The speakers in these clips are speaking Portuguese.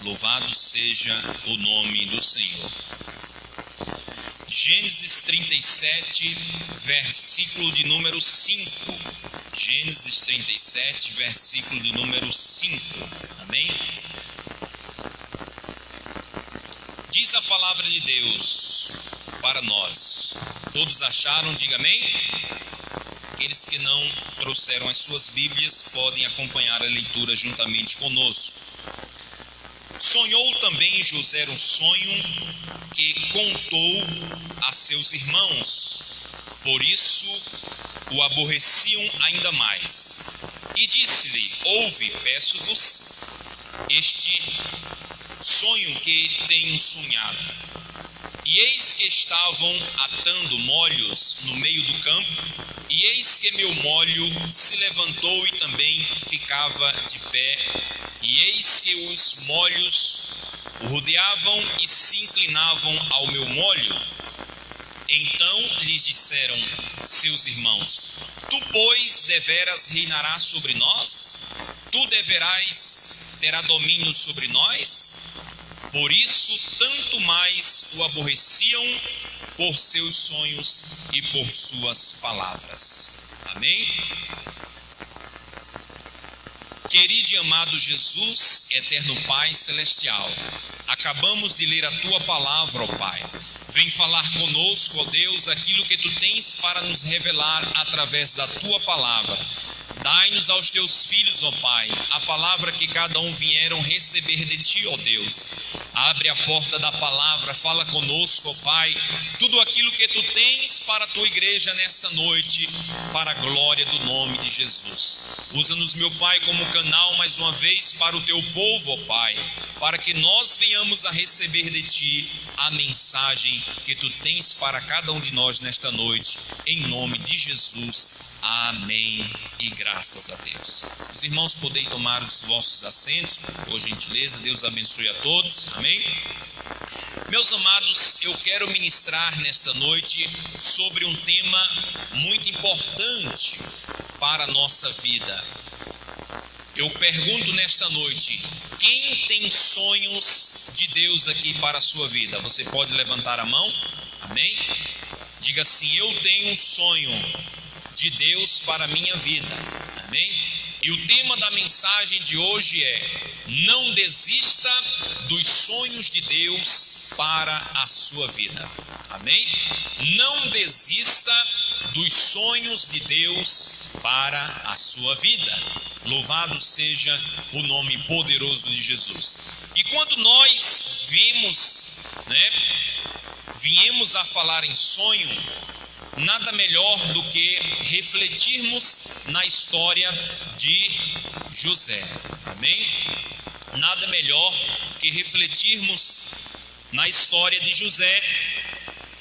Louvado seja o nome do Senhor. Gênesis 37, versículo de número 5. Gênesis 37, versículo de número 5. Amém? Diz a palavra de Deus para nós. Todos acharam? Diga amém. Aqueles que não trouxeram as suas Bíblias podem acompanhar a leitura juntamente conosco. Sonhou também José um sonho que contou a seus irmãos, por isso o aborreciam ainda mais. E disse-lhe: ouve, peço-vos, este sonho que tenho sonhado. E eis que estavam atando molhos no meio do campo, e eis que meu molho se levantou e também ficava de pé, e eis que os molhos o rodeavam e se inclinavam ao meu molho. Então lhes disseram seus irmãos: tu, pois, deveras reinarás sobre nós? Tu deverás terá domínio sobre nós? Por isso, tanto mais o aborreciam por seus sonhos e por suas palavras. Amém? Querido e amado Jesus, eterno Pai celestial, acabamos de ler a Tua palavra, ó Pai. Vem falar conosco, ó Deus, aquilo que Tu tens para nos revelar através da Tua palavra. Dai-nos aos Teus filhos, ó Pai, a palavra que cada um vieram receber de Ti, ó Deus. Abre a porta da palavra, fala conosco, ó Pai, tudo aquilo que Tu tens para a Tua igreja nesta noite, para a glória do nome de Jesus. Usa-nos, meu Pai, como canal mais uma vez para o Teu povo, ó Pai, para que nós venhamos a receber de Ti a mensagem que Tu tens para cada um de nós nesta noite, em nome de Jesus. Amém e graças a Deus. Os irmãos podem tomar os vossos assentos, por gentileza. Deus abençoe a todos. Amém? Meus amados, eu quero ministrar nesta noite sobre um tema muito importante para a nossa vida. Eu pergunto nesta noite: quem tem sonhos de Deus aqui para a sua vida? Você pode levantar a mão? Amém? Diga assim: eu tenho um sonho de Deus para a minha vida. Amém? E o tema da mensagem de hoje é: não desista dos sonhos de Deus para a sua vida. Amém? Não desista dos sonhos de Deus para a sua vida. Louvado seja o nome poderoso de Jesus. E quando nós viemos a falar em sonho, nada melhor do que refletirmos na história de José. Amém? Nada melhor que refletirmos na história de José,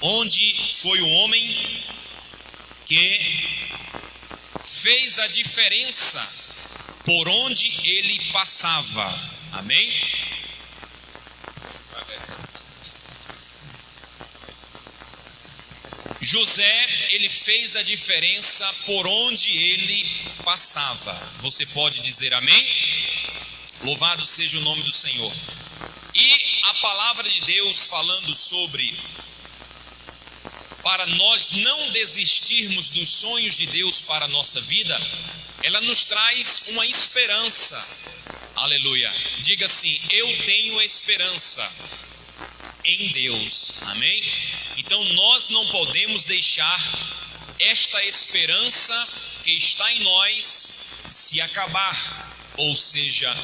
onde foi o homem que fez a diferença por onde ele passava. Amém? José, ele fez a diferença por onde ele passava. Você pode dizer amém? Louvado seja o nome do Senhor. E a palavra de Deus falando sobre para nós não desistirmos dos sonhos de Deus para a nossa vida, ela nos traz uma esperança. Aleluia. Diga assim: eu tenho esperança em Deus. Amém? Então nós não podemos deixar esta esperança que está em nós se acabar, ou seja,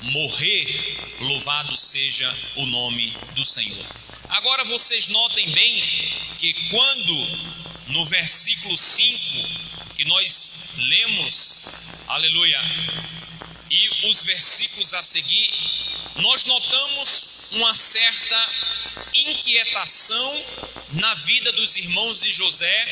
morrer. Louvado seja o nome do Senhor. Agora vocês notem bem que quando no versículo 5 que nós lemos, aleluia, e os versículos a seguir, nós notamos uma certa inquietação na vida dos irmãos de José,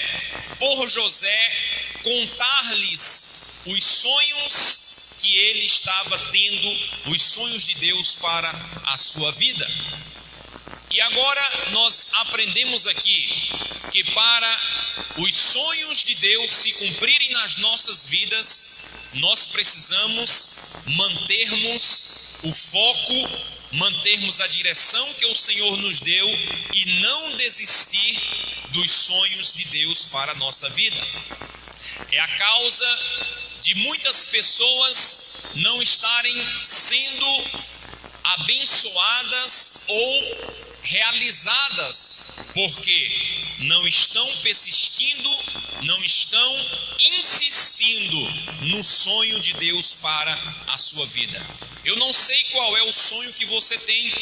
por José contar-lhes os sonhos que ele estava tendo, os sonhos de Deus para a sua vida. E agora nós aprendemos aqui que para os sonhos de Deus se cumprirem nas nossas vidas, nós precisamos mantermos o foco mantermos a direção que o Senhor nos deu e não desistir dos sonhos de Deus para a nossa vida. É a causa de muitas pessoas não estarem sendo abençoadas ou realizadas, porque não estão persistindo, não estão insistindo no sonho de Deus para a sua vida. Eu não sei qual é o sonho que você tem,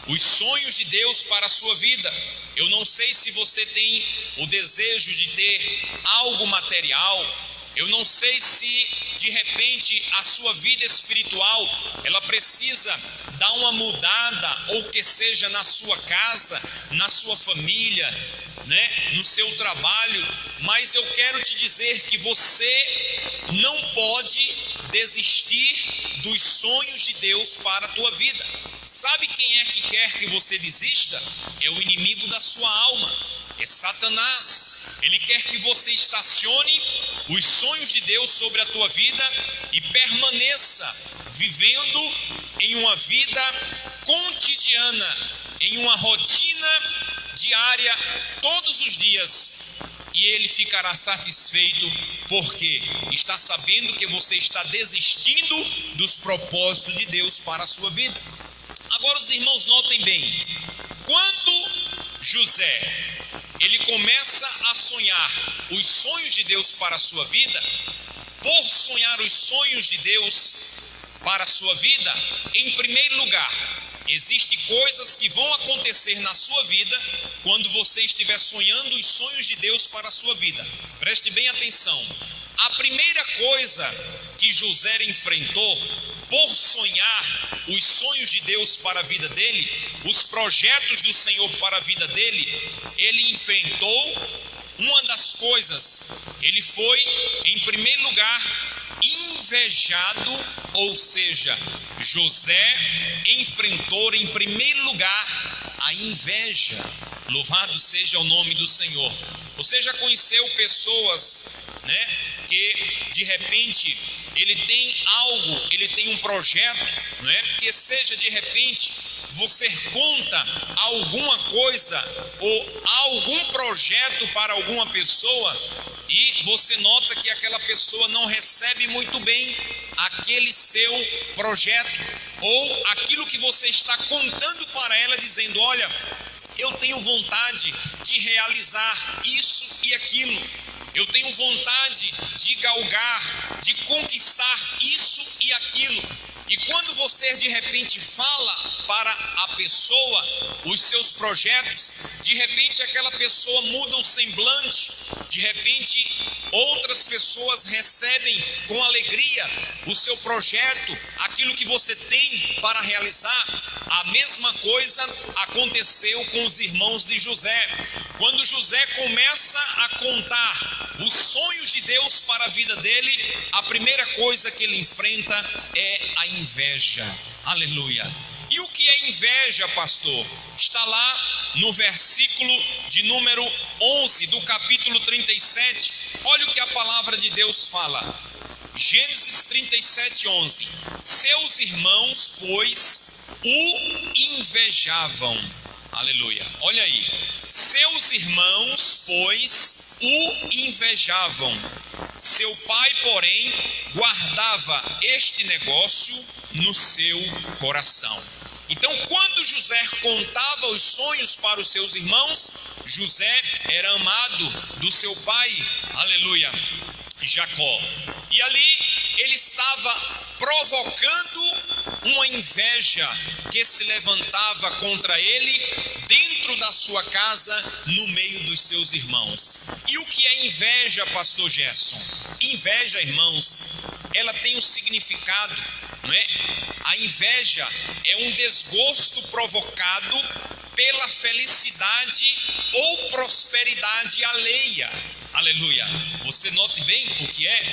os sonhos de Deus para a sua vida. Eu não sei se você tem o desejo de ter algo material. Eu não sei se de repente a sua vida espiritual ela precisa dar uma mudada, ou que seja na sua casa, na sua família, no seu trabalho. Mas eu quero te dizer que você não pode desistir dos sonhos de Deus para a tua vida. Sabe quem é que quer que você desista? É o inimigo da sua alma. É Satanás. Ele quer que você estacione os sonhos de Deus sobre a tua vida e permaneça vivendo em uma vida cotidiana, em uma rotina diária, todos os dias. E ele ficará satisfeito porque está sabendo que você está desistindo dos propósitos de Deus para a sua vida. Agora os irmãos notem bem, quando José ele começa a sonhar os sonhos de Deus para a sua vida, por sonhar os sonhos de Deus para a sua vida, em primeiro lugar, existem coisas que vão acontecer na sua vida quando você estiver sonhando os sonhos de Deus para a sua vida. Preste bem atenção. A primeira coisa que José enfrentou por sonhar os sonhos de Deus para a vida dele, os projetos do Senhor para a vida dele, ele enfrentou uma das coisas. Ele foi, em primeiro lugar, invejado, ou seja, José enfrentou em primeiro lugar a inveja. Louvado seja o nome do Senhor. Você já conheceu pessoas, que de repente ele tem algo, ele tem um projeto, que seja de repente você conta alguma coisa ou algum projeto para alguma pessoa e você nota que aquela pessoa não recebe muito bem aquele seu projeto ou aquilo que você está contando para ela, dizendo: olha, eu tenho vontade de realizar isso e aquilo, eu tenho vontade de galgar, de conquistar isso e aquilo. E quando você de repente fala para a pessoa os seus projetos, de repente aquela pessoa muda o semblante, de repente outras pessoas recebem com alegria o seu projeto, aquilo que você tem para realizar. A mesma coisa aconteceu com os irmãos de José. Quando José começa a contar os sonhos de Deus para a vida dele, a primeira coisa que ele enfrenta é a inveja. Aleluia. E o que é inveja, pastor? Está lá no versículo de número 11 do capítulo 37. Olha o que a palavra de Deus fala. Gênesis 37, 11. Seus irmãos, pois, o invejavam. Aleluia. Olha aí. Seus irmãos, pois, o invejavam. Seu pai, porém, guardava este negócio no seu coração. Então, quando José contava os sonhos para os seus irmãos, José era amado do seu pai, aleluia, Jacó. E ali ele estava provocando uma inveja que se levantava contra ele dentro da sua casa, no meio dos seus irmãos. E o que é inveja, pastor Gerson? Inveja, irmãos, ela tem um significado, A inveja é um desgosto provocado pela felicidade ou prosperidade alheia. Aleluia. Você note bem o que é,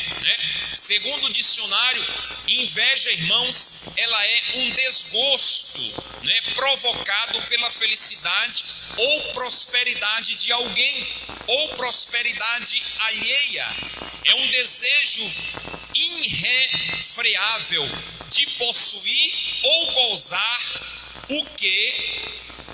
Segundo o dicionário, inveja, irmãos, ela é um desgosto, provocado pela felicidade ou prosperidade de alguém, ou prosperidade alheia. É um desejo irrefreável de possuir ou gozar o que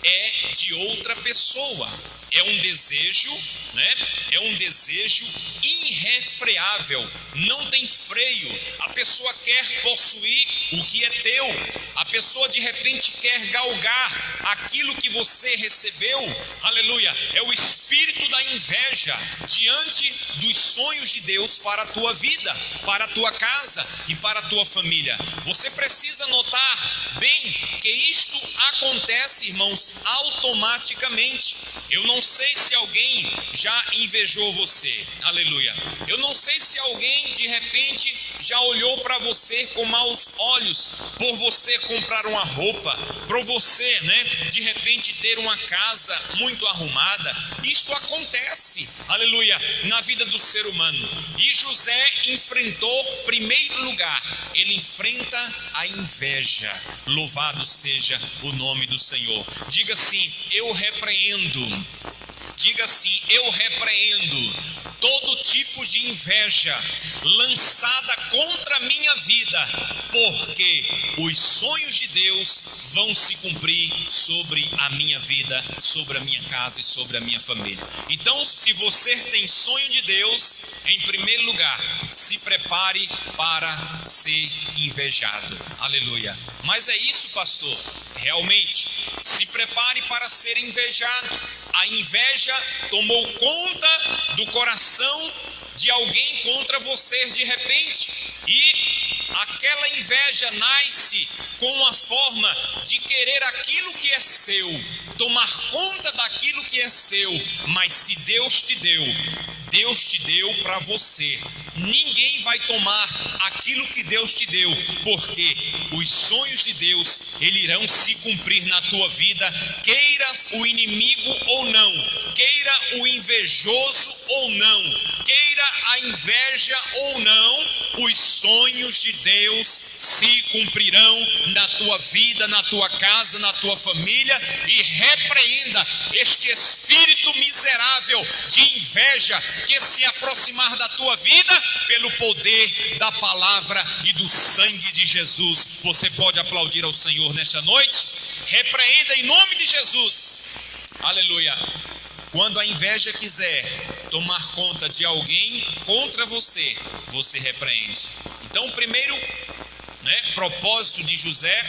é de outra pessoa. É um desejo, né? É um desejo irrefreável, não tem freio. A pessoa quer possuir o que é teu. A pessoa de repente quer galgar aquilo que você recebeu. Aleluia. É o espírito da inveja diante dos sonhos de Deus para a tua vida, para a tua casa e para a tua família. Você precisa notar bem que isto acontece, irmãos, automaticamente. Eu não sei se alguém já invejou você, aleluia. Eu não sei se alguém de repente já olhou para você com maus olhos por você comprar uma roupa, por você, né, de repente ter uma casa muito arrumada. Isto acontece, aleluia, na vida do ser humano. E José enfrentou, primeiro lugar, ele enfrenta a inveja. Louvado seja o nome do Senhor. Diga assim: eu repreendo. Diga assim: eu repreendo todo tipo de inveja lançada contra a minha vida, porque os sonhos de Deus vão se cumprir sobre a minha vida, sobre a minha casa e sobre a minha família. Então, se você tem sonho de Deus, em primeiro lugar, se prepare para ser invejado. Aleluia. Mas é isso, pastor? Realmente, se prepare para ser invejado. A inveja tomou conta do coração de alguém contra você de repente, e aquela inveja nasce com a forma de querer aquilo que é seu, tomar conta daquilo que é seu. Mas se Deus te deu, Deus te deu para você. Ninguém vai tomar aquilo que Deus te deu, porque os sonhos de Deus, eles irão se cumprir na tua vida, queira o inimigo ou não, queira o invejoso ou não, queira a inveja ou não, os sonhos de Deus se cumprirão na tua vida, na tua casa, na tua família. E repreenda este espírito miserável de inveja que se aproximar da tua vida pelo poder da palavra e do sangue de Jesus. Você pode aplaudir ao Senhor nesta noite? Repreenda em nome de Jesus. Aleluia. Quando a inveja quiser tomar conta de alguém contra você, você repreende. Então, o primeiro, propósito de José,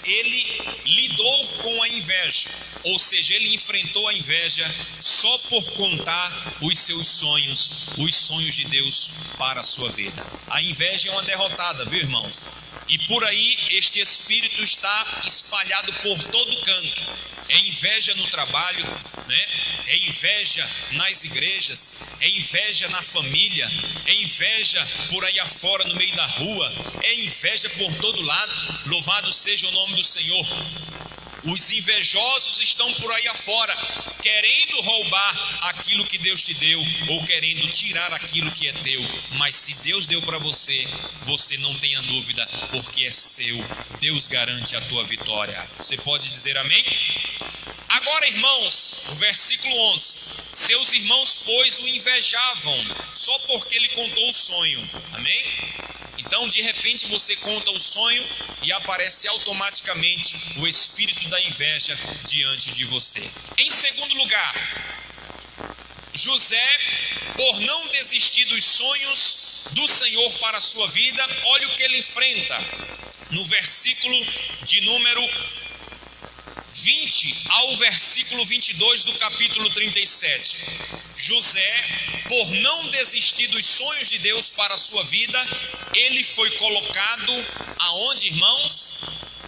ele lidou com a inveja, ou seja, ele enfrentou a inveja só por contar os seus sonhos, os sonhos de Deus para a sua vida. A inveja é uma derrotada, viu, irmãos? E por aí este espírito está espalhado por todo canto. É inveja no trabalho, é inveja nas igrejas, é inveja na família, é inveja por aí afora no meio da rua, é inveja por todo lado. Louvado seja o nome do Senhor. Os invejosos estão por aí afora, querendo roubar aquilo que Deus te deu, ou querendo tirar aquilo que é teu. Mas se Deus deu para você, você não tenha dúvida, porque é seu. Deus garante a tua vitória. Você pode dizer amém? Agora, irmãos, o versículo 11: seus irmãos, pois, o invejavam, só porque ele contou o sonho. Amém? Então, de repente, você conta o sonho e aparece automaticamente o espírito da inveja diante de você. Em segundo lugar, José, por não desistir dos sonhos do Senhor para a sua vida, olha o que ele enfrenta no versículo de número 20 ao versículo 22 do capítulo 37. José, por não desistir dos sonhos de Deus para a sua vida, ele foi colocado aonde, irmãos?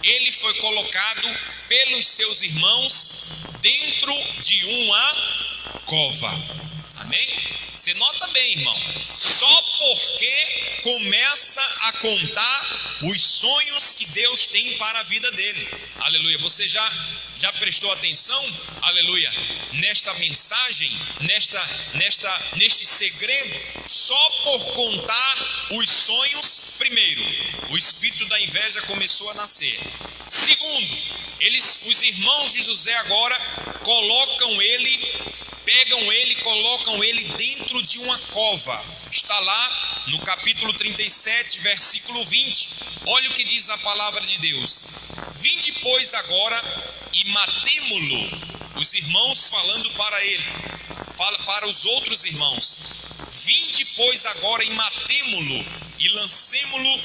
Ele foi colocado pelos seus irmãos dentro de uma cova. Amém? Você nota bem, irmão, só porque começa a contar os sonhos que Deus tem para a vida dele. Aleluia. Você já prestou atenção, aleluia, nesta mensagem, neste segredo? Só por contar os sonhos, primeiro, o espírito da inveja começou a nascer. Segundo, os irmãos de José agora colocam ele pegam ele e colocam ele dentro de uma cova. Está lá no capítulo 37, versículo 20. Olha o que diz a palavra de Deus: vinde, pois, agora e matemo-lo. Os irmãos falando para ele, fala para os outros irmãos: vinde, pois, agora e matemo-lo e lancemo-lo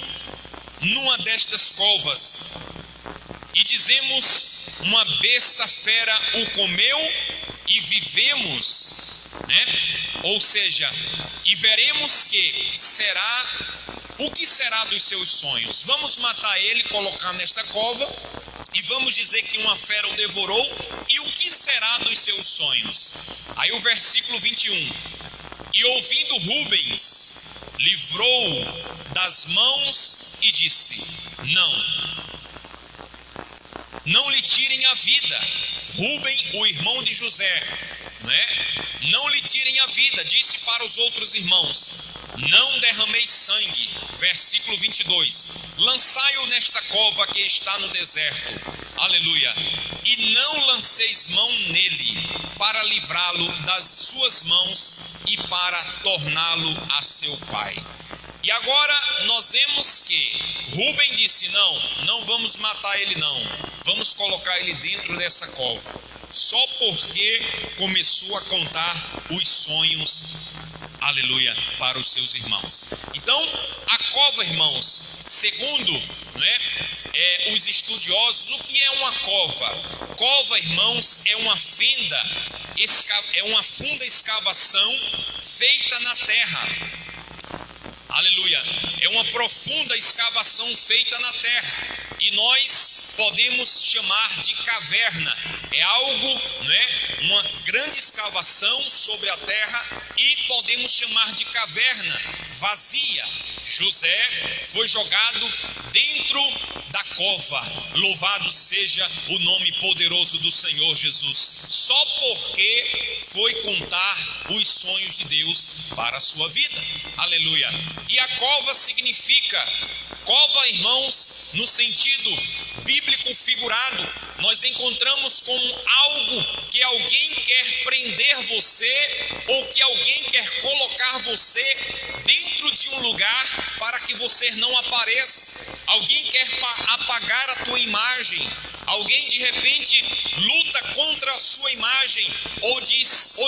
numa destas covas, e dizemos: uma besta fera o comeu e vivemos, ou seja, e veremos o que será dos seus sonhos. Vamos matar ele, colocar nesta cova, e vamos dizer que uma fera o devorou, e o que será dos seus sonhos? Aí o versículo 21: e ouvindo Rubens, livrou das mãos e disse: não lhe tirem a vida. Rubem, o irmão de José, não lhe tirem a vida. Disse para os outros irmãos: não derrameis sangue. Versículo 22: lançai-o nesta cova que está no deserto. Aleluia. E não lanceis mão nele, para livrá-lo das suas mãos e para torná-lo a seu pai. E agora nós vemos que Rubem disse: não vamos matar ele não, vamos colocar ele dentro dessa cova, só porque começou a contar os sonhos, aleluia, para os seus irmãos. Então a cova, irmãos, segundo os estudiosos, o que é uma cova? Cova, irmãos, é uma funda escavação feita na terra. Aleluia, é uma profunda escavação feita na terra, e nós podemos chamar de caverna. É algo, uma grande escavação sobre a terra, e podemos chamar de caverna vazia. José foi jogado dentro da cova. Louvado seja o nome poderoso do Senhor Jesus, só porque foi contar os sonhos de Deus para a sua vida. Aleluia. E a cova significa, cova, irmãos, no sentido bíblico figurado, nós encontramos como algo que alguém quer prender você, ou que alguém quer colocar você dentro de um lugar para que você não apareça. Alguém quer apagar a tua imagem. Alguém de repente luta contra a sua imagem, ou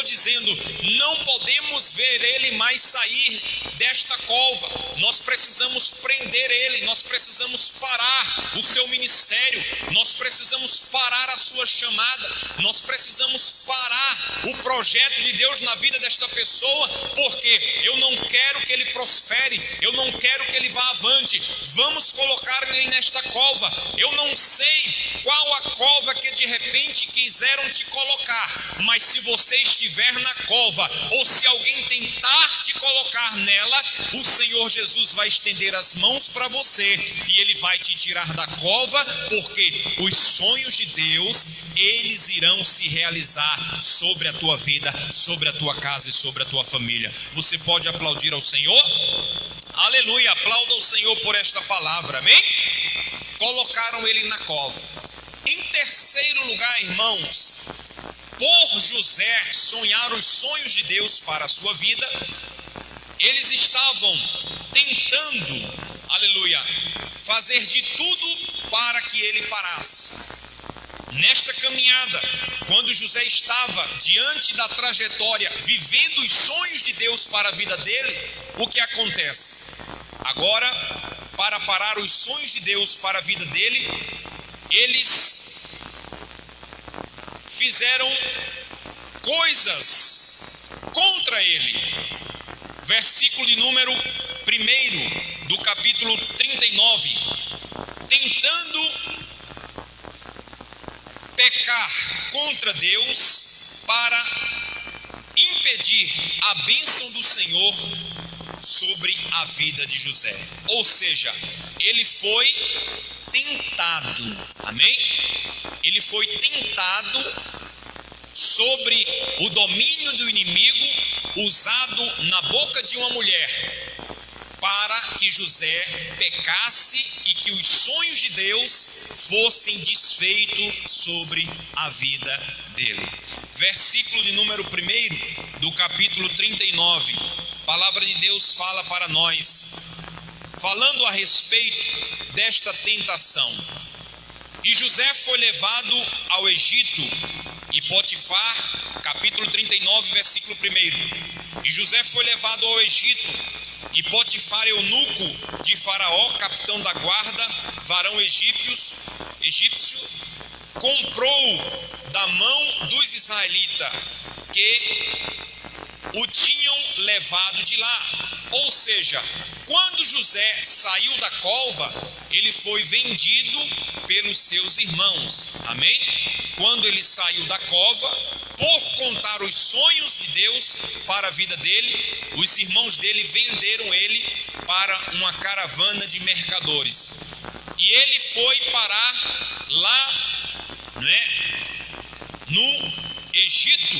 dizendo: não podemos ver ele mais sair desta cova. Nós precisamos prender ele, nós precisamos parar o seu ministério, nós precisamos parar a sua chamada, nós precisamos parar o projeto de Deus na vida desta pessoa, porque eu não quero que ele prospere, eu não quero que ele vá avante. Vamos colocar ele nesta cova. Eu não sei qual a cova que de repente quiseram te colocar, mas se você estiver na cova, ou se alguém tentar te colocar nela, o Senhor Jesus vai estender as mãos para você, e ele vai te tirar da cova, porque os sonhos de Deus, eles irão se realizar sobre a tua vida, sobre a tua casa e sobre a tua família. Você pode aplaudir ao Senhor? Aleluia, aplauda o Senhor por esta palavra, amém? Colocaram ele na cova. Em terceiro lugar, irmãos, por José sonhar os sonhos de Deus para a sua vida, eles estavam tentando, aleluia, fazer de tudo para que ele parasse. Nesta caminhada, quando José estava diante da trajetória, vivendo os sonhos de Deus para a vida dele, o que acontece? Agora, para parar os sonhos de Deus para a vida dele, eles fizeram coisas contra ele. Versículo de número 1 do capítulo 39. Tentando pecar contra Deus para impedir a bênção do Senhor sobre a vida de José. Ou seja, ele foi tentado, amém? Ele foi tentado sobre o domínio do inimigo, usado na boca de uma mulher para que José pecasse e que os sonhos de Deus fossem desfeitos sobre a vida dele. Versículo de número 1 do capítulo 39, a palavra de Deus fala para nós, falando a respeito desta tentação. E José foi levado ao Egito, e Potifar, capítulo 39, versículo 1. E José foi levado ao Egito, e Potifar, eunuco de Faraó, capitão da guarda, varão egípcio, comprou da mão dos israelitas que o tinham levado de lá. Ou seja, quando José saiu da cova, ele foi vendido pelos seus irmãos. Amém? Quando ele saiu da cova, por contar os sonhos de Deus para a vida dele, os irmãos dele venderam ele para uma caravana de mercadores. E ele foi parar lá, no Egito.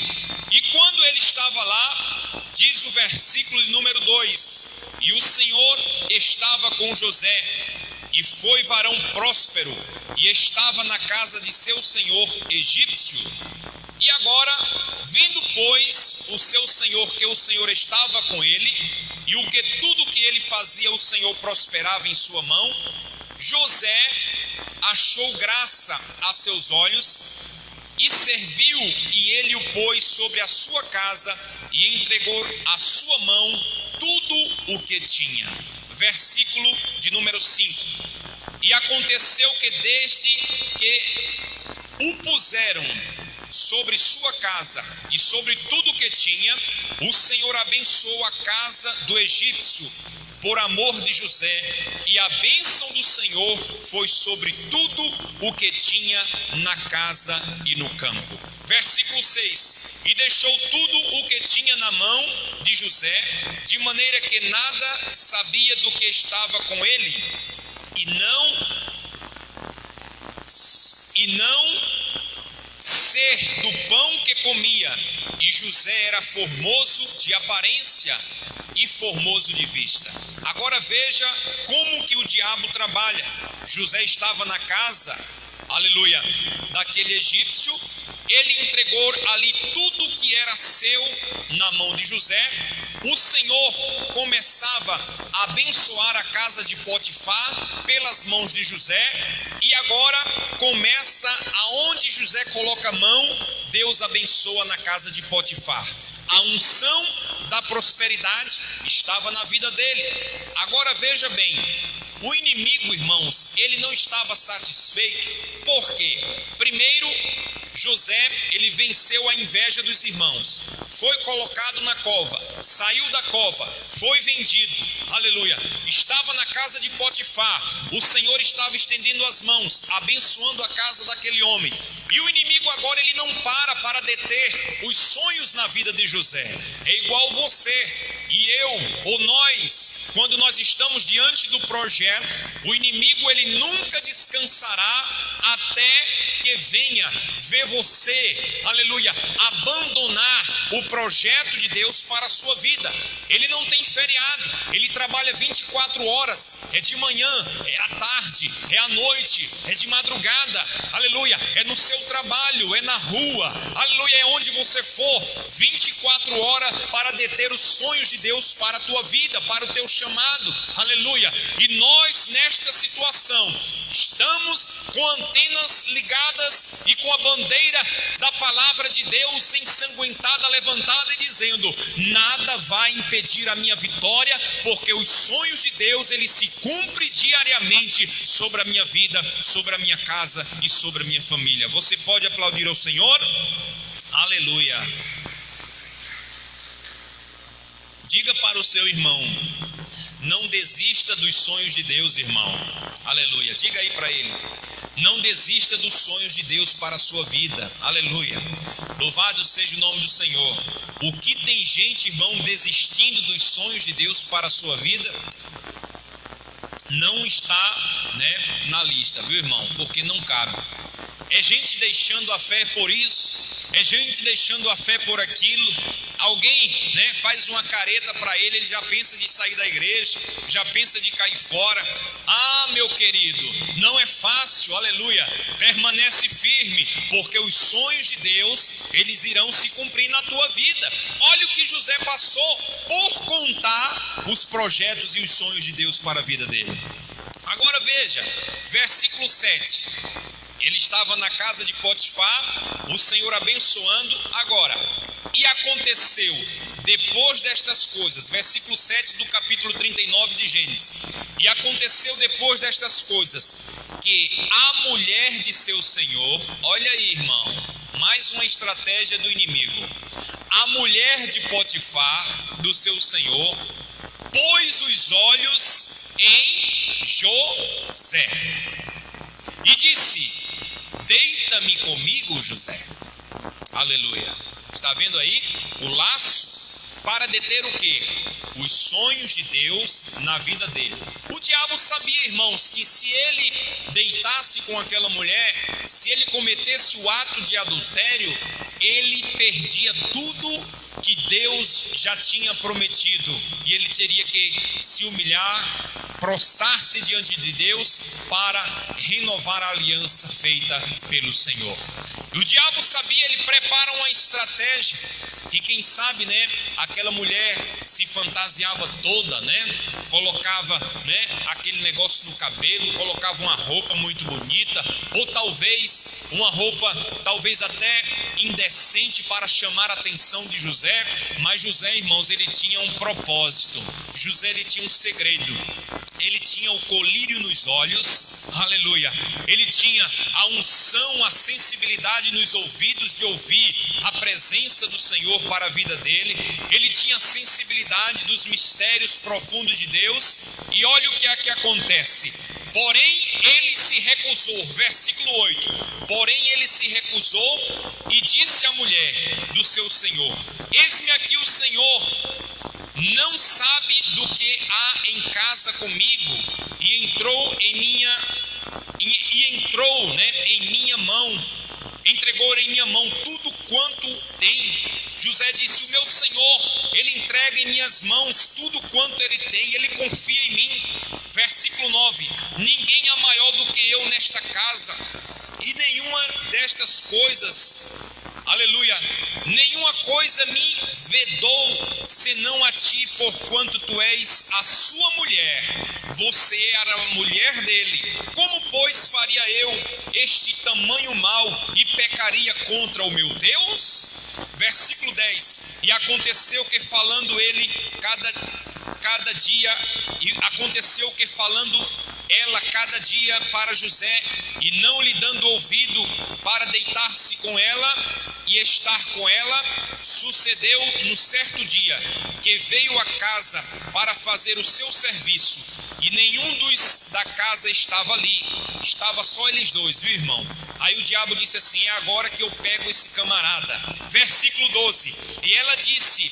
E quando ele estava lá, diz o versículo de número 2: e o Senhor estava com José, e foi varão próspero, e estava na casa de seu senhor egípcio. E agora, vendo pois o seu senhor que o Senhor estava com ele, e o que tudo que ele fazia o Senhor prosperava em sua mão, José achou graça a seus olhos, e serviu, e ele o pôs sobre a sua casa, e entregou à sua mão tudo o que tinha. Versículo de número 5. E aconteceu que desde que o puseram sobre sua casa e sobre tudo o que tinha, o Senhor abençoou a casa do egípcio por amor de José, e a bênção do Senhor foi sobre tudo o que tinha na casa e no campo. Versículo 6: e deixou tudo o que tinha na mão de José, de maneira que nada sabia do que estava com ele, e não ser do pão que comia. E José era formoso de aparência e formoso de vista. Agora veja como que o diabo trabalha. José estava na casa, aleluia, daquele egípcio. Ele entregou ali tudo que era seu na mão de José. O Senhor começava a abençoar a casa de Potifar pelas mãos de José, e agora começa aonde José coloca a mão, Deus abençoa na casa de Potifar. A unção da prosperidade estava na vida dele. Agora veja bem, o inimigo, irmãos, ele não estava satisfeito. Por quê? Primeiro, José, ele venceu a inveja dos irmãos, foi colocado na cova, saiu da cova, foi vendido, aleluia, estava na casa de Potifar, o Senhor estava estendendo as mãos, abençoando a casa daquele homem, e o inimigo agora ele não para deter os sonhos na vida de José. É igual você e eu, ou nós, quando nós estamos diante do projeto, o inimigo ele nunca descansará até que venha ver você, aleluia, abandonar o projeto de Deus para a sua vida. Ele não tem feriado, ele trabalha 24 horas, é de manhã, é à tarde, é à noite, é de madrugada, aleluia, é no seu trabalho, é na rua, aleluia, é onde você for, 24 horas para deter os sonhos de Deus para a tua vida, para o teu chamado, aleluia. E nós nesta situação estamos com antenas ligadas e com a bandeira da palavra de Deus ensanguentada, levantada e dizendo: nada vai impedir a minha vitória, porque os sonhos de Deus eles se cumprem diariamente sobre a minha vida, sobre a minha casa e sobre a minha família. Você pode aplaudir ao Senhor? Aleluia. Diga para o seu irmão: não desista dos sonhos de Deus, irmão. Aleluia. Diga aí para ele: não desista dos sonhos de Deus para a sua vida. Aleluia. Louvado seja o nome do Senhor. O que tem gente, irmão, desistindo dos sonhos de Deus para a sua vida, não está, na lista, viu, irmão? Porque não cabe. É gente deixando a fé por isso, é gente deixando a fé por aquilo. Alguém, né, faz uma careta para ele já pensa de sair da igreja, já pensa de cair fora. Ah, meu querido, não é fácil, aleluia. Permanece firme, porque os sonhos de Deus, eles irão se cumprir na tua vida. Olha o que José passou por contar os projetos e os sonhos de Deus para a vida dele. Agora veja, versículo 7. Ele estava na casa de Potifar, o Senhor abençoando. Agora, e aconteceu depois destas coisas, versículo 7 do capítulo 39 de Gênesis. E aconteceu depois destas coisas, que a mulher de seu senhor, olha aí, irmão, mais uma estratégia do inimigo. A mulher de Potifar, do seu senhor, pôs os olhos em José e disse: deita-me comigo, José. Aleluia. Está vendo aí o laço para deter o quê? Os sonhos de Deus na vida dele. O diabo sabia, irmãos, que se ele deitasse com aquela mulher, se ele cometesse o ato de adultério, ele perdia tudo que Deus já tinha prometido, e ele teria que se humilhar, prostrar-se diante de Deus para renovar a aliança feita pelo Senhor. E o diabo sabia, ele prepara uma estratégia, e quem sabe, né, aquela mulher se fantasiava toda, né, colocava, né, aquele negócio no cabelo, colocava uma roupa muito bonita, ou talvez uma roupa, talvez até indecente para chamar a atenção de José. Mas José, irmãos, ele tinha um propósito. José, ele tinha um segredo. Ele tinha o colírio nos olhos, aleluia. Ele tinha a unção, a sensibilidade nos ouvidos de ouvir a presença do Senhor para a vida dele. Ele tinha a sensibilidade dos mistérios profundos de Deus. E olha o que é que acontece. Porém, ele se recusou, versículo 8. Porém, ele se recusou e disse à mulher do seu senhor: eis-me aqui o Senhor não sabe do que há em casa comigo, e entrou em minha mão, entregou em minha mão tudo quanto tem. José disse: o meu Senhor, ele entrega em minhas mãos tudo quanto ele tem, ele confia em mim. Versículo 9: ninguém é maior do que eu nesta casa, e nenhuma destas coisas, aleluia, nenhuma coisa me vedou senão a ti, porquanto tu és a sua mulher, você era a mulher dele. Como, pois, faria eu este tamanho mal e pecaria contra o meu Deus? Versículo 10: e aconteceu que falando ele cada dia, e aconteceu que falando ela cada dia para José, e não lhe dando ouvido para deitar-se com ela e estar com ela, sucedeu no certo dia que veio à casa para fazer o seu serviço, e nenhum dos da casa estava ali, estava só eles dois, viu, irmão? Aí o diabo disse assim: é agora que eu pego esse camarada. Versículo 12: e ela disse,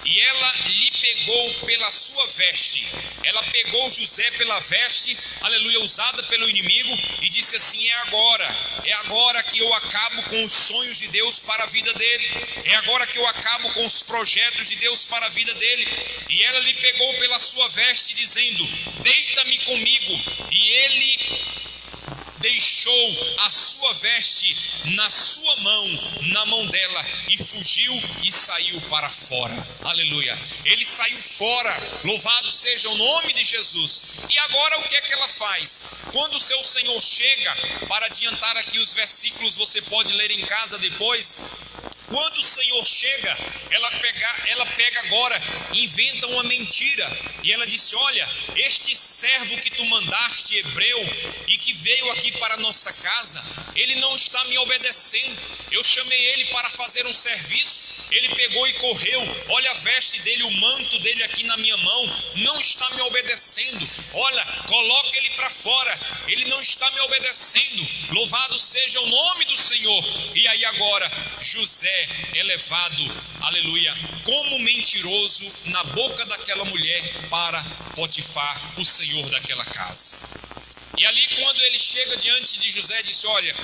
e ela lhe pegou pela sua veste, ela pegou José pela veste, aleluia, usada pelo inimigo, e disse assim: é agora que eu acabo com os sonhos de Deus para a vida dele, é agora que eu acabo com os projetos de Deus para a vida dele. E ela lhe pegou pela sua veste, dizendo: deita-me comigo. E ele deixou a sua veste na sua mão, na mão dela, e fugiu e saiu para fora. Aleluia. Ele saiu fora, louvado seja o nome de Jesus. E agora o que é que ela faz? Quando o seu Senhor chega, para adiantar aqui os versículos, você pode ler em casa depois. Quando o Senhor chega, ela pega agora, inventa uma mentira, e ela disse: olha, este servo que tu mandaste, hebreu, e que veio aqui para a nossa casa, ele não está me obedecendo. Eu chamei ele para fazer um serviço, ele pegou e correu. Olha a veste dele, o manto dele aqui na minha mão, não está me obedecendo. Olha, coloca ele para fora, ele não está me obedecendo. Louvado seja o nome do Senhor. E aí agora José é levado, aleluia, como mentiroso na boca daquela mulher para Potifar, o senhor daquela casa. E ali, quando ele chega diante de José, disse: olha,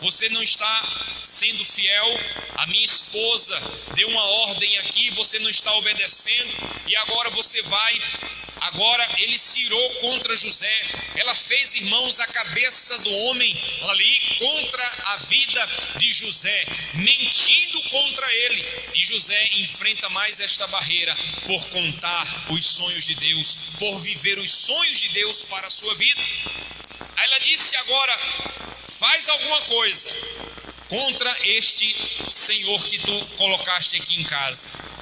você não está sendo fiel, a minha esposa deu uma ordem aqui, você não está obedecendo, e agora você vai. Agora ele se irou contra José. Ela fez, irmãos, a cabeça do homem ali contra a vida de José, mentindo contra ele. E José enfrenta mais esta barreira por contar os sonhos de Deus, por viver os sonhos de Deus para a sua vida. Aí ela disse: agora faz alguma coisa contra este senhor que tu colocaste aqui em casa.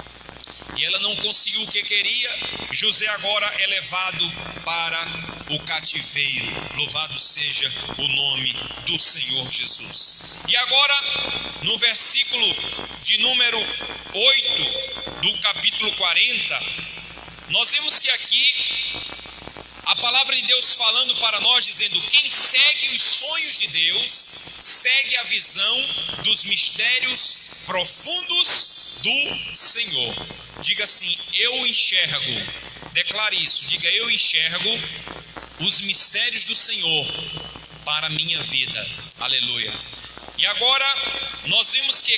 E ela não conseguiu o que queria. José agora é levado para o cativeiro. Louvado seja o nome do Senhor Jesus. E agora, no versículo de número 8 do capítulo 40, nós vemos que aqui a palavra de Deus falando para nós, dizendo: quem segue os sonhos de Deus, segue a visão dos mistérios profundos do Senhor. Diga assim: eu enxergo. Declare isso, diga: eu enxergo os mistérios do Senhor para a minha vida. Aleluia. E agora nós vemos que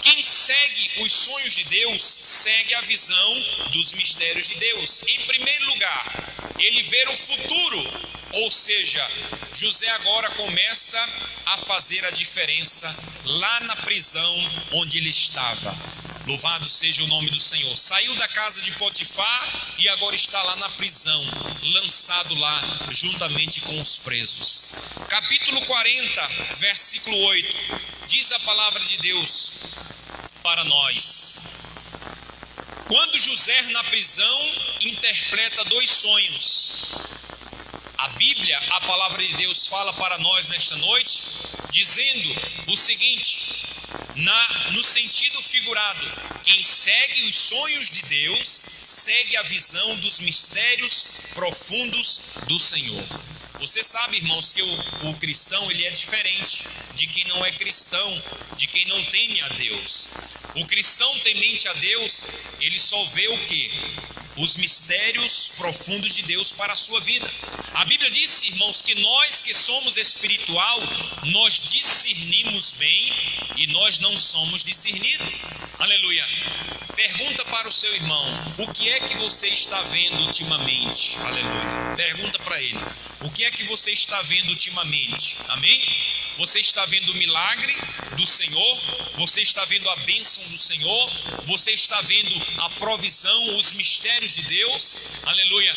quem segue os sonhos de Deus, segue a visão dos mistérios de Deus. Em primeiro lugar, ele vê o futuro, ou seja, José agora começa a fazer a diferença lá na prisão onde ele estava. Louvado seja o nome do Senhor. Saiu da casa de Potifar e agora está lá na prisão, lançado lá juntamente com os presos. Capítulo 40, versículo 8, diz a palavra de Deus para nós: quando José na prisão interpreta dois sonhos. A Bíblia, a palavra de Deus fala para nós nesta noite, dizendo o seguinte, no sentido figurado: quem segue os sonhos de Deus, segue a visão dos mistérios profundos do Senhor. Você sabe, irmãos, que o cristão, ele é diferente de quem não é cristão, de quem não teme a Deus. O cristão temente a Deus, ele só vê o quê? Os mistérios profundos de Deus para a sua vida. A Bíblia diz, irmãos, que nós que somos espiritual, nós discernimos bem e nós não somos discernidos. Aleluia. Pergunta para o seu irmão: o que é que você está vendo ultimamente? Aleluia. Pergunta para ele: o que é que você está vendo ultimamente? Amém? Você está vendo o milagre do Senhor? Você está vendo a bênção do Senhor? Você está vendo a provisão, os mistérios de Deus? Aleluia.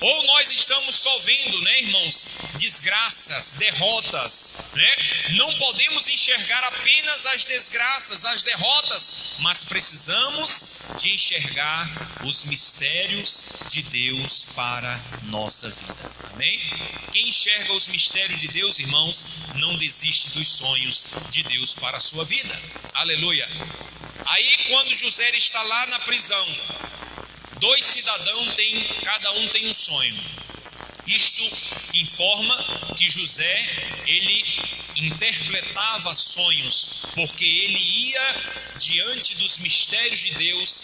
Ou nós estamos só vendo, né, irmãos, desgraças, derrotas, né? Não podemos enxergar apenas as desgraças, as derrotas, mas precisamos de enxergar os mistérios de Deus para nossa vida. Amém? Quem enxerga os mistérios de Deus, irmãos, não desiste dos sonhos de Deus para a sua vida. Aleluia. Aí, quando José está lá na prisão, dois cidadãos cada um tem um sonho. Isto informa que José, ele interpretava sonhos, porque ele ia diante dos mistérios de Deus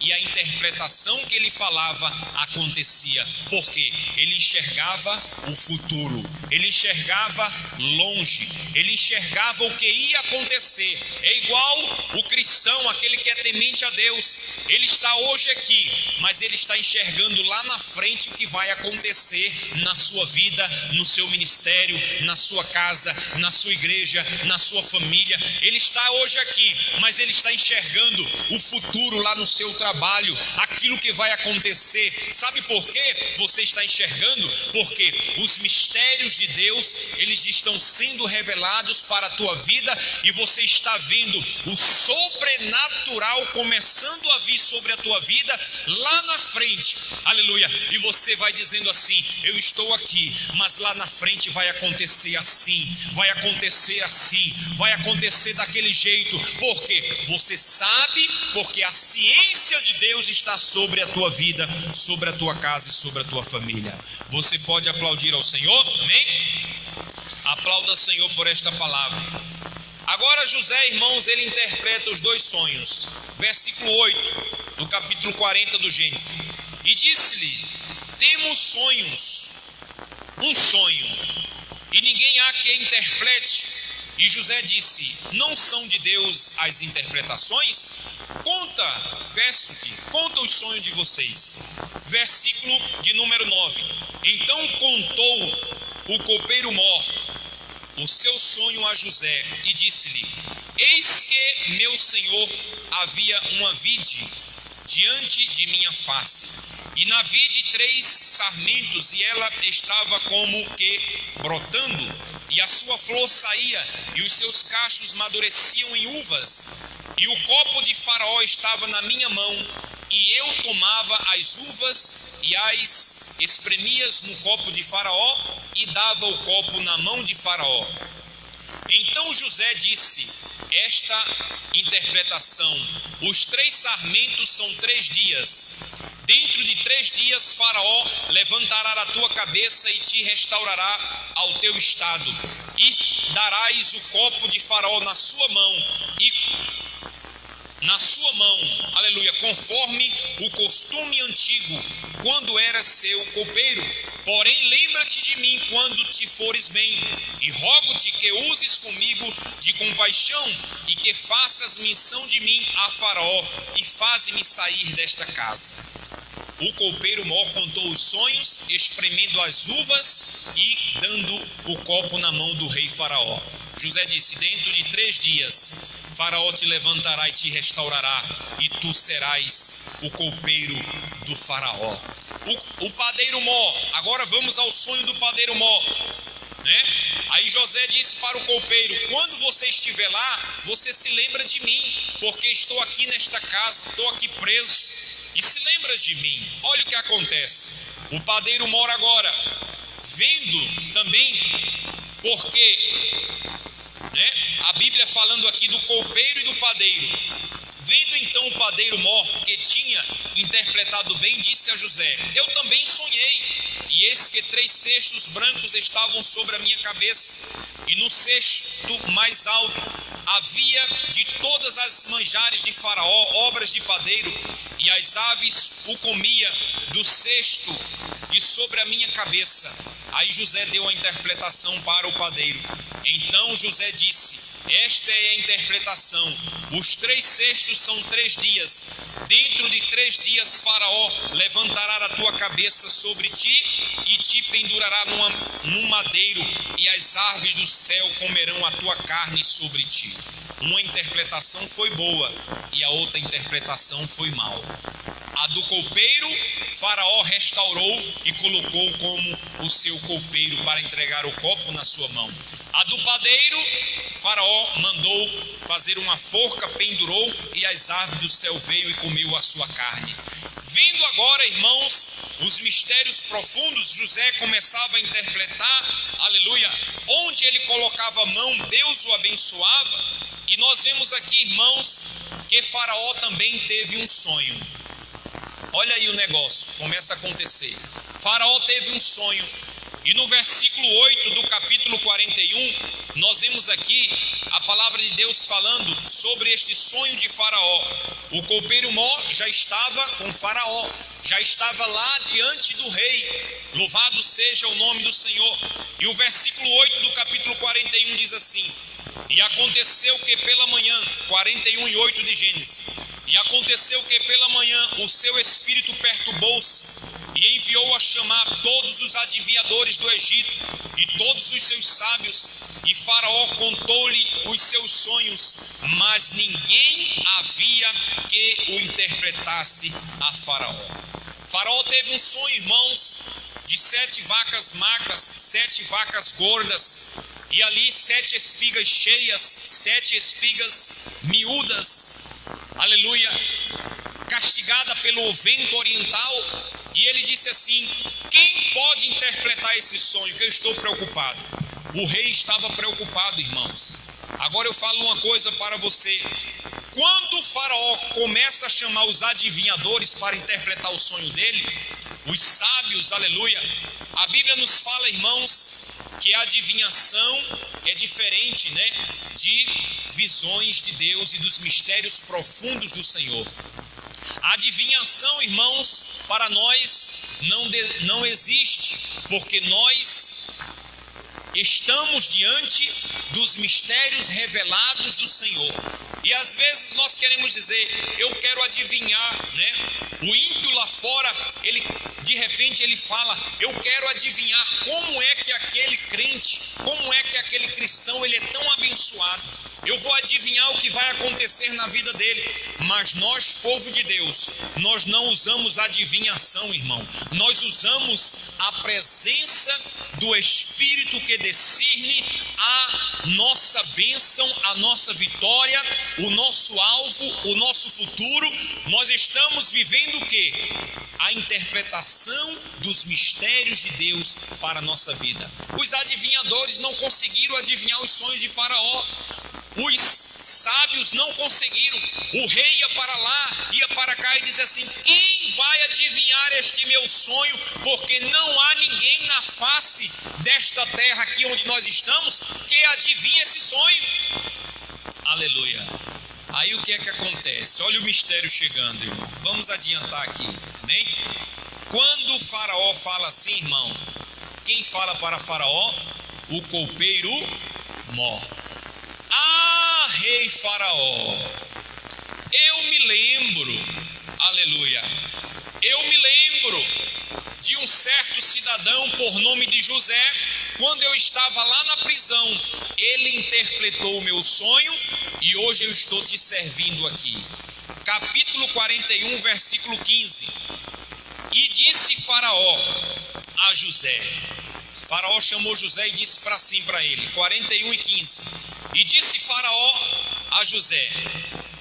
e a interpretação que ele falava acontecia, porque ele enxergava o futuro, ele enxergava longe, ele enxergava o que ia acontecer. É igual o cristão, aquele que é temente a Deus, ele está hoje aqui, mas ele está enxergando lá na frente o que vai acontecer na sua vida, no seu ministério, na sua casa, na sua igreja, na sua família. Ele está hoje aqui, mas ele está enxergando o futuro lá no seu trabalho, aquilo que vai acontecer. Sabe por quê? Você está enxergando porque os mistérios de Deus, eles estão sendo revelados para a tua vida, e você está vendo o sobrenatural começando a vir sobre a tua vida lá na frente. Aleluia. E você vai dizendo assim: eu estou aqui, mas lá na frente vai acontecer assim, vai acontecer assim, vai acontecer daquele jeito, porque você sabe, porque a ciência de Deus está sobre a tua vida, sobre a tua casa e sobre a tua família. Você pode aplaudir ao Senhor? Amém? Aplauda ao Senhor por esta palavra. Agora José, irmãos, ele interpreta os dois sonhos. Versículo 8 do capítulo 40 do Gênesis: e disse-lhe: temos sonhos, um sonho, e ninguém há que interprete. E José disse: não são de Deus as interpretações? Conta os sonhos de vocês. Versículo de número 9. Então contou o copeiro Mor o seu sonho a José e disse-lhe: eis que, meu senhor, havia uma vide diante de minha face, e na vide 3 sarmentos, e ela estava como que brotando, e a sua flor saía, e os seus cachos amadureciam em uvas, e o copo de Faraó estava na minha mão, e eu tomava as uvas e as espremias no copo de Faraó, e dava o copo na mão de Faraó. Então José disse esta interpretação: os 3 sarmentos são 3 dias. Dentro de 3 dias Faraó levantará a tua cabeça e te restaurará ao teu estado, e darás o copo de Faraó na sua mão, aleluia, conforme o costume antigo, quando eras seu copeiro. Porém, lembra-te de mim quando te fores bem, e rogo-te que uses comigo de compaixão, e que faças menção de mim a Faraó, e faze-me sair desta casa. O copeiro Mor contou os sonhos, espremendo as uvas e dando o copo na mão do rei Faraó. José disse: dentro de 3 dias Faraó te levantará e te restaurará, e tu serás o copeiro do Faraó. O padeiro Mor, agora vamos ao sonho do padeiro Mor, né? Aí José disse para o copeiro: quando você estiver lá, você se lembra de mim, porque estou aqui nesta casa, estou aqui preso, e se lembra de mim. Olha o que acontece. O padeiro Mor agora, vendo também, porque a Bíblia falando aqui do copeiro e do padeiro. Vendo então o padeiro Mor, que tinha interpretado bem, disse a José: eu também sonhei, e eis que 3 cestos brancos estavam sobre a minha cabeça, e no cesto mais alto havia de todas as manjares de Faraó, obras de padeiro, e as aves o comia do cesto de sobre a minha cabeça. Aí José deu a interpretação para o padeiro. Então José disse: esta é a interpretação. Os 3 cestos são 3 dias. Dentro de 3 dias Faraó levantará a tua cabeça sobre ti e te pendurará num madeiro, e as aves do céu comerão a tua carne sobre ti. Uma interpretação foi boa e a outra interpretação foi mal. A do copeiro, Faraó restaurou e colocou como o seu copeiro para entregar o copo na sua mão. A do padeiro, Faraó mandou fazer uma forca, pendurou, e as aves do céu veio e comeu a sua carne. Vendo agora, irmãos, os mistérios profundos, José começava a interpretar, aleluia, onde ele colocava a mão, Deus o abençoava. E nós vemos aqui, irmãos, que Faraó também teve um sonho. Olha aí o negócio, começa a acontecer. Faraó teve um sonho, e no versículo 8 do capítulo 41, nós vemos aqui a palavra de Deus falando sobre este sonho de Faraó. O copeiro Mor já estava com Faraó, já estava lá diante do rei. Louvado seja o nome do Senhor. E o versículo 8 do capítulo 41 diz assim: e aconteceu que pela manhã, 41:8 de Gênesis, e aconteceu que pela manhã o seu espírito perturbou-se, e enviou a chamar todos os adivinhadores do Egito e todos os seus sábios, e Faraó contou-lhe os seus sonhos, mas ninguém havia que o interpretasse a Faraó. Faraó teve um sonho, irmãos, de 7 vacas magras, 7 vacas gordas, e ali 7 espigas cheias, 7 espigas miúdas, aleluia, castigada pelo vento oriental. E ele disse assim: quem pode interpretar esse sonho, que eu estou preocupado? O rei estava preocupado, irmãos. Agora eu falo uma coisa para você: quando o Faraó começa a chamar os adivinhadores para interpretar o sonho dele, os sábios, aleluia, a Bíblia nos fala, irmãos, que a adivinhação é diferente, de visões de Deus e dos mistérios profundos do Senhor. Adivinhação, irmãos, para nós não existe, porque nós estamos diante dos mistérios revelados do Senhor. E às vezes nós queremos dizer, eu quero adivinhar, né? O ímpio lá fora, de repente ele fala, eu quero adivinhar como é que aquele crente, como é que aquele cristão, ele é tão abençoado. Eu vou adivinhar o que vai acontecer na vida dele. Mas nós, povo de Deus, nós não usamos adivinhação, irmão. Nós usamos a presença do Espírito que discerne a nossa bênção, a nossa vitória, o nosso alvo, o nosso futuro. Nós estamos vivendo o quê? A interpretação dos mistérios de Deus para a nossa vida. Os adivinhadores não conseguiram adivinhar os sonhos de Faraó. Os sábios não conseguiram. O rei ia para lá, ia para cá e dizia assim: quem vai adivinhar este meu sonho? Porque não há ninguém na face desta terra aqui onde nós estamos que adivinhe esse sonho. Aleluia. Aí o que é que acontece? Olha o mistério chegando, irmão. Vamos adiantar aqui, amém? Quando o Faraó fala assim, irmão, quem fala para Faraó? O copeiro mor. Ah, rei Faraó, eu me lembro, aleluia, eu me lembro de um certo cidadão por nome de José. Quando eu estava lá na prisão, ele interpretou o meu sonho e hoje eu estou te servindo aqui. Capítulo 41, versículo 15. E disse Faraó a José, Faraó chamou José e disse para ele, 41 e 15. E disse Faraó a José: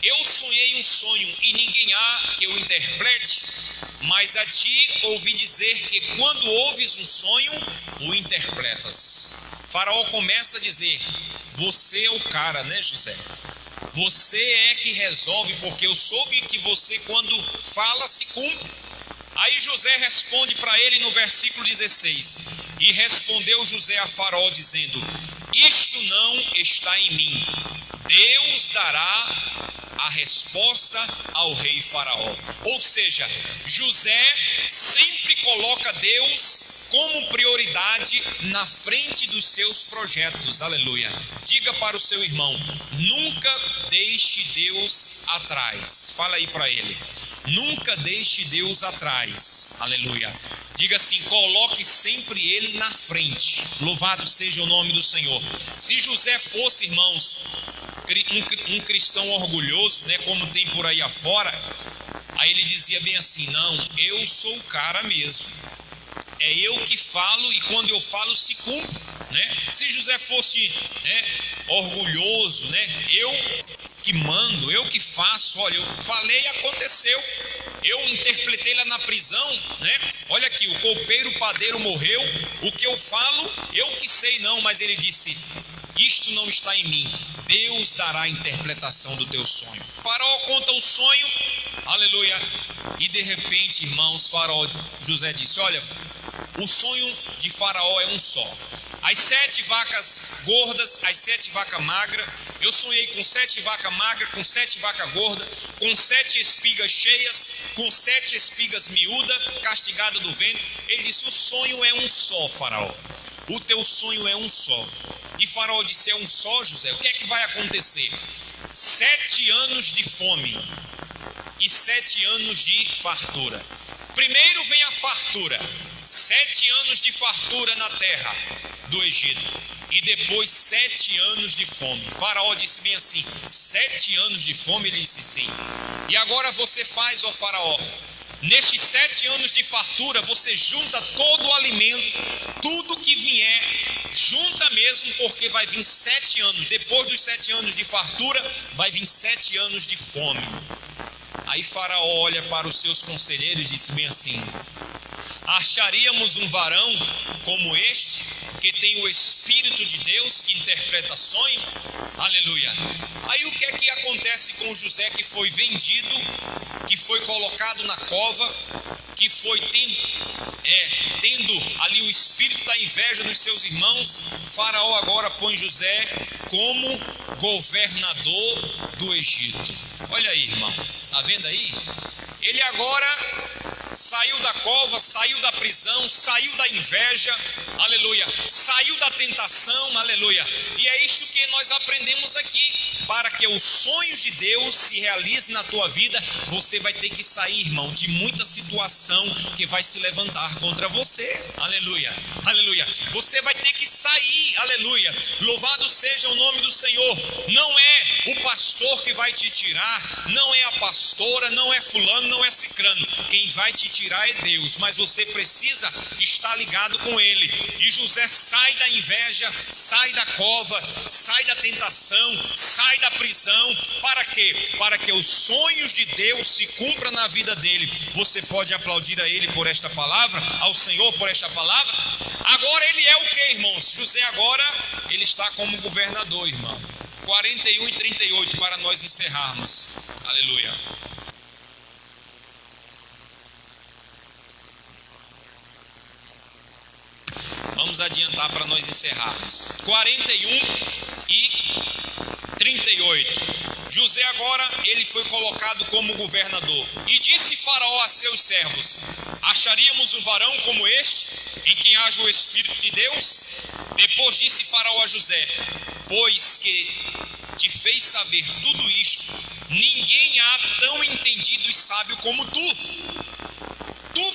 eu sonhei um sonho e ninguém há que o interprete, mas a ti ouvi dizer que quando ouves um sonho, o interpretas. Faraó começa a dizer: você é o cara, né, José? Você é que resolve, porque eu soube que você, quando fala, se cumpre. Aí José responde para ele no versículo 16: e respondeu José a Faraó dizendo: isto não está em mim, Deus dará a resposta ao rei Faraó. Ou seja, José sempre coloca Deus como prioridade na frente dos seus projetos. Aleluia. Diga para o seu irmão: nunca deixe Deus atrás. Fala aí para ele: nunca deixe Deus atrás. Aleluia. Diga assim: coloque sempre Ele na frente. Louvado seja o nome do Senhor. Se José fosse, irmãos, um cristão orgulhoso, né, como tem por aí afora, aí ele dizia bem assim: não, eu sou o cara mesmo. É eu que falo e quando eu falo se cumpre, né? Se José fosse, né, orgulhoso, né, eu que mando, eu que faço, olha, eu falei e aconteceu, eu interpretei lá na prisão, né? Olha aqui, o copeiro padeiro morreu, o que eu falo, eu que sei. Não, mas ele disse: isto não está em mim, Deus dará a interpretação do teu sonho. Faraó conta o sonho, aleluia, e de repente, irmãos, José disse: olha, o sonho de Faraó é um só. As 7 vacas gordas, as 7 vacas magras. Eu sonhei com 7 vacas magras, com 7 vacas gordas, com 7 espigas cheias, com 7 espigas miúdas, castigadas do vento. Ele disse: o sonho é um só, Faraó. O teu sonho é um só. E Faraó disse: é um só, José? O que é que vai acontecer? 7 anos de fome e 7 anos de fartura. Primeiro vem a fartura, 7 anos de fartura na terra do Egito, e depois 7 anos de fome. Faraó disse bem assim: 7 anos de fome? Ele disse sim. E agora você faz, ó Faraó, nestes 7 anos de fartura, você junta todo o alimento, tudo que vier, junta mesmo, porque vai vir 7 anos. Depois dos 7 anos de fartura, vai vir 7 anos de fome. Aí Faraó olha para os seus conselheiros e disse bem assim: acharíamos um varão como este, que tem o Espírito de Deus, que interpreta sonho? Aleluia. Aí o que é que acontece com José, que foi vendido, que foi colocado na cova, que foi tendo ali o espírito da inveja dos seus irmãos? Faraó agora põe José como governador do Egito. Olha aí, irmão, tá vendo aí? ele agora saiu da cova, saiu da prisão, saiu da inveja, aleluia, saiu da tentação, aleluia. E é isso que nós aprendemos aqui. Para que os sonhos de Deus se realizem na tua vida, você vai ter que sair, irmão, de muita situação que vai se levantar contra você, aleluia, aleluia. Você vai ter que sair, aleluia. Louvado seja o nome do Senhor. Não é o pastor que vai te tirar, não é a pastora, não é fulano, não é cicrano. Quem vai te tirar é Deus, mas você precisa estar ligado com Ele. E José sai da inveja, sai da cova, sai da tentação, sai da prisão. Para quê? Para que os sonhos de Deus se cumpram na vida dele. Você pode aplaudir a Ele por esta palavra, ao Senhor por esta palavra. Agora ele é o que, irmãos? José agora, ele está como governador, irmão. 41 e 38 para nós encerrarmos, aleluia. Vamos adiantar para nós encerrarmos. 41 e 38. José agora, ele foi colocado como governador. E disse Faraó a seus servos: acharíamos um varão como este, em quem haja o Espírito de Deus? Depois disse Faraó a José: pois que te fez saber tudo isto, ninguém há tão entendido e sábio como tu. Tu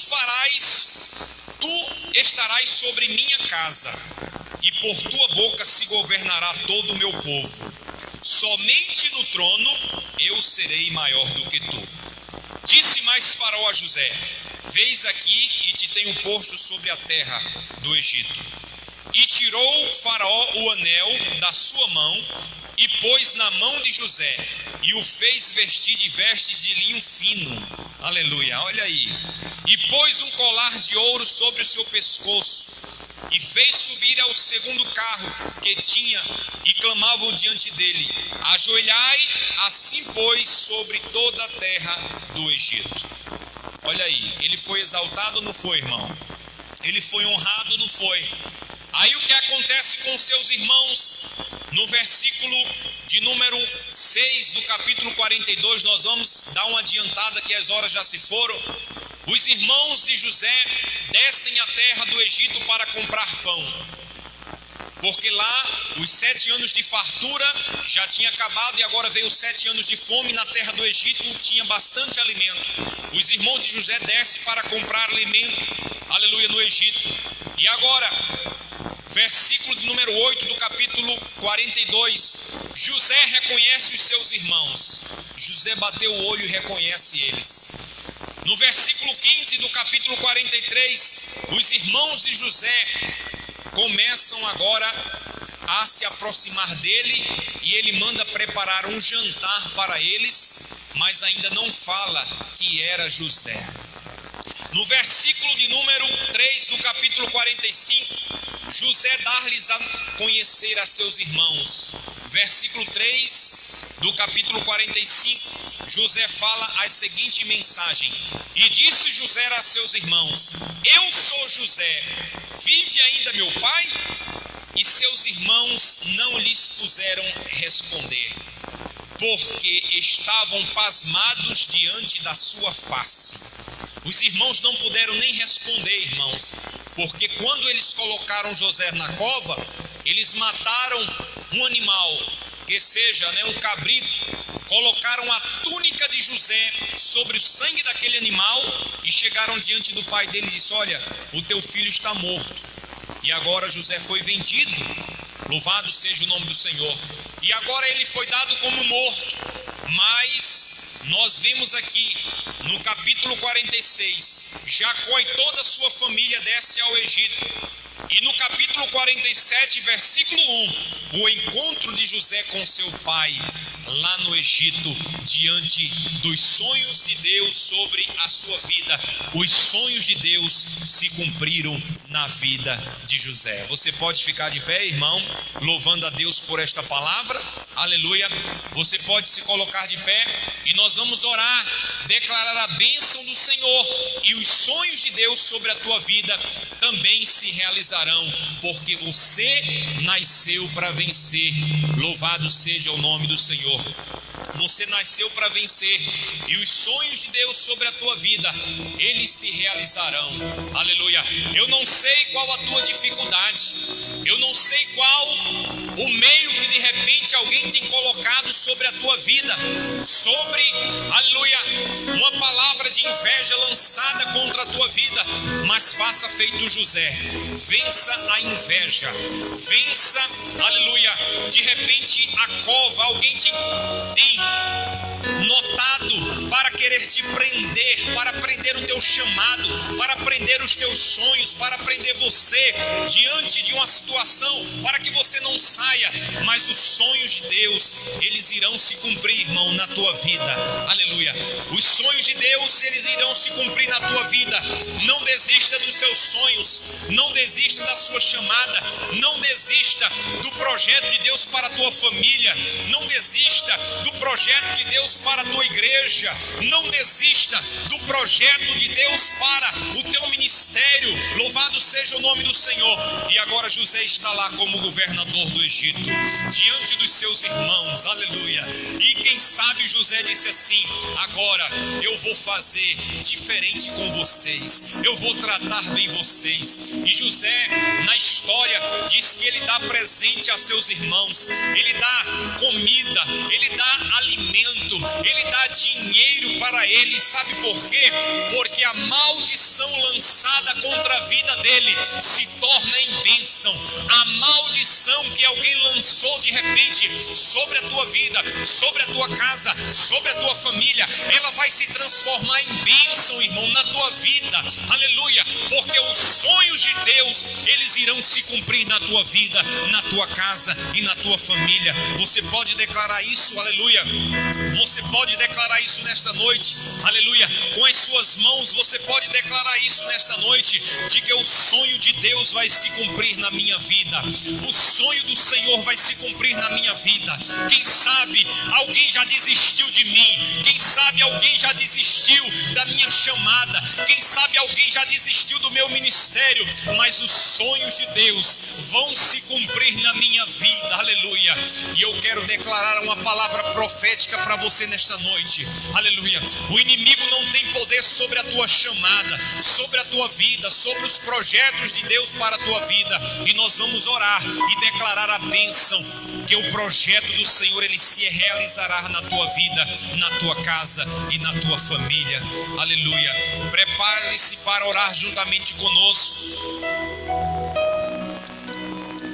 estarás sobre minha casa, e por tua boca se governará todo o meu povo. Somente no trono eu serei maior do que tu. Disse mais Faraó a José: vês aqui e te tenho posto sobre a terra do Egito. E tirou Faraó o anel da sua mão e pôs na mão de José, e o fez vestir de vestes de linho fino. Aleluia, olha aí. E pôs um colar de ouro sobre o seu pescoço, e fez subir ao segundo carro que tinha, e clamavam diante dele: ajoelhai, assim pois, sobre toda a terra do Egito. Olha aí, ele foi exaltado ou não foi, irmão? Ele foi honrado, não foi? Aí o que acontece com seus irmãos? No versículo de número 6 do capítulo 42, nós vamos dar uma adiantada que as horas já se foram. Os irmãos de José descem à terra do Egito para comprar pão, porque lá os 7 anos de fartura já tinha acabado e agora veio os 7 anos de fome. Na terra do Egito tinha bastante alimento. Os irmãos de José descem para comprar alimento, aleluia, no Egito. E agora, versículo de número 8 do capítulo 42, José reconhece os seus irmãos. José bateu o olho e reconhece eles. No versículo 15 do capítulo 43, os irmãos de José começam agora a se aproximar dele, e ele manda preparar um jantar para eles, mas ainda não fala que era José. No versículo de número 3 do capítulo 45, José dá-lhes a conhecer a seus irmãos. Versículo 3 do capítulo 45, José fala a seguinte mensagem: e disse José a seus irmãos: eu sou José, vive ainda meu pai? E seus irmãos não lhes puseram responder, porque estavam pasmados diante da sua face. Os irmãos não puderam nem responder, irmãos, porque quando eles colocaram José na cova, eles mataram um animal, que seja, um cabrito, colocaram a túnica de José sobre o sangue daquele animal e chegaram diante do pai dele e disse: olha, o teu filho está morto. E agora José foi vendido, louvado seja o nome do Senhor, e agora ele foi dado como morto. Mas nós vemos aqui no capítulo 46, Jacó e toda a sua família desce ao Egito. E no capítulo 47, versículo 1, o encontro de José com seu pai lá no Egito, diante dos sonhos de Deus sobre a sua vida. Os sonhos de Deus se cumpriram na vida de José. Você pode ficar de pé, irmão, louvando a Deus por esta palavra, aleluia. Você pode se colocar de pé e nós vamos orar, declarar a bênção do Senhor, e os sonhos de Deus sobre a tua vida também se realizarão, porque você nasceu para vencer. Louvado seja o nome do Senhor. Você nasceu para vencer, e os sonhos de Deus sobre a tua vida, eles se realizarão. Aleluia. Eu não sei qual a tua dificuldade, eu não sei qual o meio que de repente alguém tem colocado sobre a tua vida, sobre, aleluia, uma palavra de inveja lançada contra a tua vida. Mas faça feito José, vença a inveja, vença, aleluia, de repente a cova, alguém tem notado para querer te prender, para prender o teu chamado, para prender os teus sonhos, para prender você diante de uma situação, para que você não saia. Mas os sonhos de Deus, eles irão se cumprir, irmão, na tua vida. Aleluia. Os sonhos de Deus, eles irão se cumprir na tua vida. Não desista dos seus sonhos, não desista da sua chamada, não desista do projeto de Deus para a tua família, não desista do projeto de Deus para a tua igreja, não desista do projeto de Deus para o teu ministério. Louvado seja o nome do Senhor. E agora José está lá como governador do Egito, diante dos seus irmãos, aleluia. E quem sabe José disse assim: agora eu vou fazer diferente com vocês, eu vou tratar bem vocês. E José, na história, diz que ele dá presente a seus irmãos, ele dá comida, ele dá alimento, ele dá dinheiro para eles. Sabe por quê? Porque a maldição lançada contra a vida dele se torna em bênção. A maldição que alguém lançou de repente sobre a tua vida, sobre a tua casa, sobre a tua família, ela vai se transformar em bênção, irmão, na tua vida. Aleluia. Porque os sonhos de Deus, eles irão se cumprir na tua vida, na tua casa e na tua família. Você pode declarar isso, aleluia. Você pode declarar isso nesta noite, aleluia. Com as suas mãos você pode declarar isso nesta noite. Diga: o sonho de Deus vai se cumprir na minha vida, o sonho do Senhor vai se cumprir na minha vida. Quem sabe alguém já desistiu de mim, quem sabe alguém já desistiu da minha chamada, quem sabe alguém já desistiu do meu ministério, mas os sonhos de Deus vão se cumprir na minha vida, aleluia. E eu quero declarar uma palavra profética para você nesta noite, aleluia. O inimigo não tem poder sobre a tua chamada, sobre a tua vida, sobre os projetos de Deus para a tua vida. E nós vamos orar e declarar a bênção, que o projeto do Senhor, ele se realizará na tua vida, na tua casa e na tua família, aleluia. Prepare-se para orar juntamente conosco.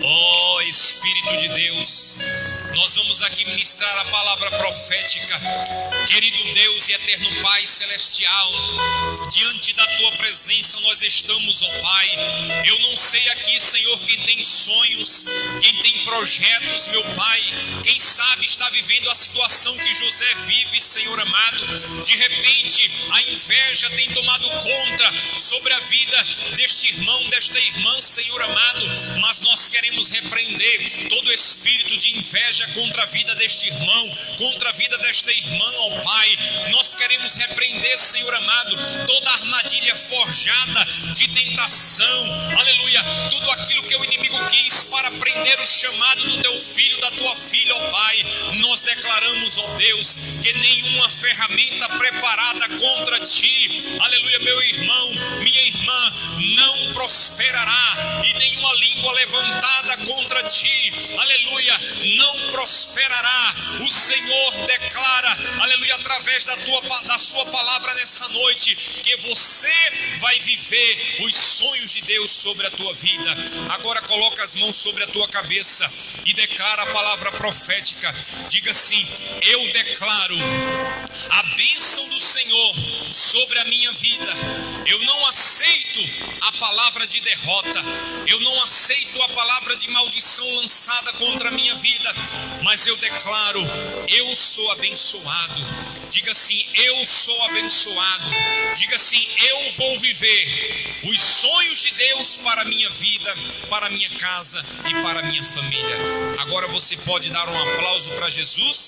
Oh Espírito de Deus, nós vamos aqui ministrar a palavra profética. Querido Deus e eterno Pai celestial, diante da tua presença nós estamos, ó Pai. Eu não sei aqui, Senhor, quem tem sonhos, quem tem projetos, meu Pai. Quem sabe está vivendo a situação que José vive, Senhor amado. De repente a inveja tem tomado conta sobre a vida deste irmão, desta irmã, Senhor amado. Mas nós queremos repreender todo espírito de inveja contra a vida deste irmão, contra a vida desta irmã, ó Pai. Nós queremos repreender, Senhor amado, toda armadilha forjada de tentação, aleluia, tudo aquilo que o inimigo quis para prender o chamado do teu filho, da tua filha, ó Pai. Nós declaramos, ó Deus, que nenhuma ferramenta preparada contra ti, aleluia, meu irmão, minha irmã, não prosperará, e nenhuma língua levantada contra ti, aleluia, não prosperará. O Senhor declara, aleluia, através da sua palavra nessa noite, que você vai viver os sonhos de Deus sobre a tua vida. Agora coloca as mãos sobre a tua cabeça e declara a palavra profética. Diga assim: eu declaro a bênção do Senhor sobre a minha vida. Eu não aceito a palavra de derrota, eu não aceito a palavra de maldição lançada contra a minha vida, mas eu declaro: eu sou abençoado. Diga assim: eu sou abençoado. Diga assim: eu vou viver os sonhos de Deus para a minha vida, para a minha casa e para a minha família. Agora você pode dar um aplauso para Jesus?